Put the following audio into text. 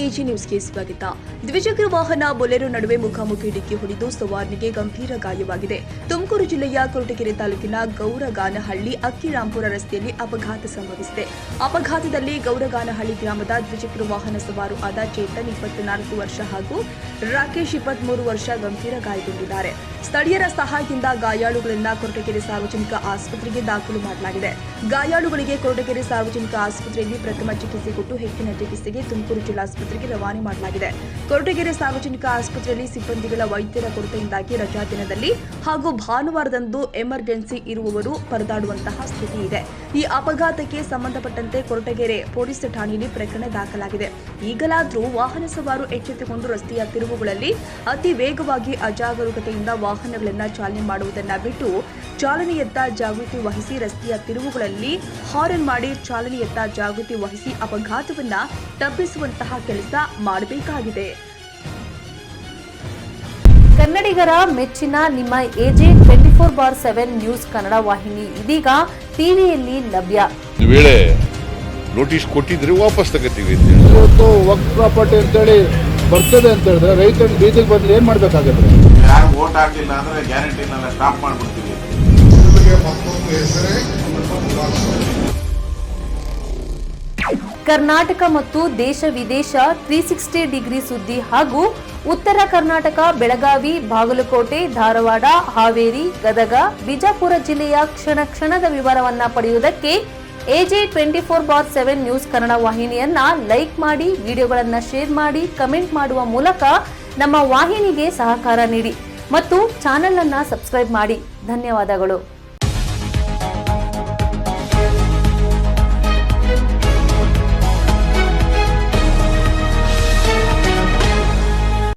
AG ನ್ಯೂಸ್ಗೆ ಸ್ವಾಗತ. ದ್ವಿಚಕ್ರ ವಾಹನ ಬೊಲೆರೋ ನಡುವೆ ಮುಖಾಮುಖಿ ಡಿಕ್ಕಿ ಹೊಡೆದು ಸವಾರನಿಗೆ ಗಂಭೀರ ಗಾಯವಾಗಿದೆ. ತುಮಕೂರು ಜಿಲ್ಲೆಯ ಕೊರಟಗೆರೆ ತಾಲೂಕಿನ ಗೌರಗಾನಹಳ್ಳಿ ಅಕ್ಕಿರಾಂಪುರ ರಸ್ತೆಯಲ್ಲಿ ಅಪಘಾತ ಸಂಭವಿಸಿದೆ. ಅಪಘಾತದಲ್ಲಿ ಗೌರಗಾನಹಳ್ಳಿ ಗ್ರಾಮದ ದ್ವಿಚಕ್ರ ವಾಹನ ಸವಾರು ಆದ ಚೇತನ್ 24 ವರ್ಷ ಹಾಗೂ ರಾಕೇಶ್ 23 ವರ್ಷ ಗಂಭೀರ ಗಾಯಗೊಂಡಿದ್ದಾರೆ. ಸ್ಥಳೀಯರ ಸಹಾಯದಿಂದ ಗಾಯಾಳುಗಳನ್ನು ಕೊರಟಗೆರೆ ಸಾರ್ವಜನಿಕ ಆಸ್ಪತ್ರೆಗೆ ದಾಖಲು ಮಾಡಲಾಗಿದೆ. ಗಾಯಾಳುಗಳಿಗೆ ಕೊರಟಗೆರೆ ಸಾರ್ವಜನಿಕ ಆಸ್ಪತ್ರೆಯಲ್ಲಿ ಪ್ರಥಮ ಚಿಕಿತ್ಸೆ ಕೊಟ್ಟು ಹೆಚ್ಚಿನ ಚಿಕಿತ್ಸೆಗೆ ತುಮಕೂರು ಜಿಲ್ಲಾಸ್ಪತ್ರೆಗೆ ರವಾನೆ ಮಾಡಲಾಗಿದೆ. ಕೊರಟಗೆರೆ ಸಾರ್ವಜನಿಕ ಆಸ್ಪತ್ರೆಯಲ್ಲಿ ಸಿಬ್ಬಂದಿಗಳ ವೈದ್ಯರ ಕೊರತೆಯಿಂದಾಗಿ ರಜಾ ದಿನದಲ್ಲಿ ಹಾಗೂ ಭಾನುವಾರದಂದು ಎಮರ್ಜೆನ್ಸಿ ಇರುವವರು ಪರದಾಡುವಂತಹ ಸ್ಥಿತಿ ಇದೆ. ಈ ಅಪಘಾತಕ್ಕೆ ಸಂಬಂಧಪಟ್ಟಂತೆ ಕೊರಟಗೆರೆ ಪೊಲೀಸ್ ಠಾಣೆಯಲ್ಲಿ ಪ್ರಕರಣ ದಾಖಲಾಗಿದೆ. ಈಗಲಾದರೂ ವಾಹನ ಸವಾರು ಎಚ್ಚೆತ್ತುಕೊಂಡು ರಸ್ತೆಯ ತಿರುವುಗಳಲ್ಲಿ ಅತಿ ವೇಗವಾಗಿ ಅಜಾಗರೂಕತೆಯಿಂದ ವಾಹನಗಳನ್ನು ಚಾಲನೆ ಮಾಡುವುದನ್ನು ಬಿಟ್ಟು ಚಾಲನೆಯತ್ತ ಜಾಗೃತಿ ವಹಿಸಿ ರಸ್ತೆಯ ತಿರುವುಗಳಲ್ಲಿ ಹಾರನ್ ಮಾಡಿ ಚಾಲನೆಯತ್ತ ಜಾಗೃತಿ ವಹಿಸಿ ಅಪಘಾತವನ್ನ ತಪ್ಪಿಸುವಂತಹ ಕೆಲಸ ಮಾಡಬೇಕಾಗಿದೆ. ಕನ್ನಡಿಗರ ಮೆಚ್ಚಿನ ನಿಮ್ಮ ಎಜೆ 24/7 ನ್ಯೂಸ್ ಕನ್ನಡ ವಾಹಿನಿ ಇದೀಗ ಟಿವಿಯಲ್ಲಿ ಲಭ್ಯ. ವೇಳೆ ನೋಟಿಸ್ ಕೊಟ್ಟಿದ್ರೆ ವಾಪಸ್ ತಗೋತೀವಿ. ಇವತ್ತು ವಕ್ಫ್ ಪ್ರಾಪರ್ಟಿ ಅಂತೇಳಿ ಬರ್ತದೆ ಅಂತ ಹೇಳಿದ್ರೆ ರೈತರು ಬೀದಿಗೆ ಬದಲು ಏನ್ ಮಾಡ್ಬೇಕಾಗತ್ತೆ? ಯಾರು ವೋಟ್ ಹಾಕಿಲ್ಲ ಅಂದ್ರೆ ಗ್ಯಾರಂಟಿನೆಲ್ಲ ಸ್ಟಾಪ್ ಮಾಡ್ಬಿಡ್ತೀವಿ. ಕರ್ನಾಟಕ ಮತ್ತು ದೇಶ ವಿದೇಶ 360 ಡಿಗ್ರಿ ಸುದ್ದಿ ಹಾಗೂ ಉತ್ತರ ಕರ್ನಾಟಕ ಬೆಳಗಾವಿ, ಬಾಗಲಕೋಟೆ, ಧಾರವಾಡ, ಹಾವೇರಿ, ಗದಗ, ಬಿಜಾಪುರ ಜಿಲ್ಲೆಯ ಕ್ಷಣ ಕ್ಷಣದ ವಿವರವನ್ನ ಪಡೆಯುವುದಕ್ಕೆ ಎಜೆ 24/7 ನ್ಯೂಸ್ ಕನ್ನಡ ವಾಹಿನಿಯನ್ನ ಲೈಕ್ ಮಾಡಿ, ವಿಡಿಯೋಗಳನ್ನ ಶೇರ್ ಮಾಡಿ, ಕಮೆಂಟ್ ಮಾಡುವ ಮೂಲಕ ನಮ್ಮ ವಾಹಿನಿಗೆ ಸಹಕಾರ ನೀಡಿ ಮತ್ತು ಚಾನೆಲ್ ಅನ್ನ ಸಬ್ಸ್ಕ್ರೈಬ್ ಮಾಡಿ. ಧನ್ಯವಾದಗಳು.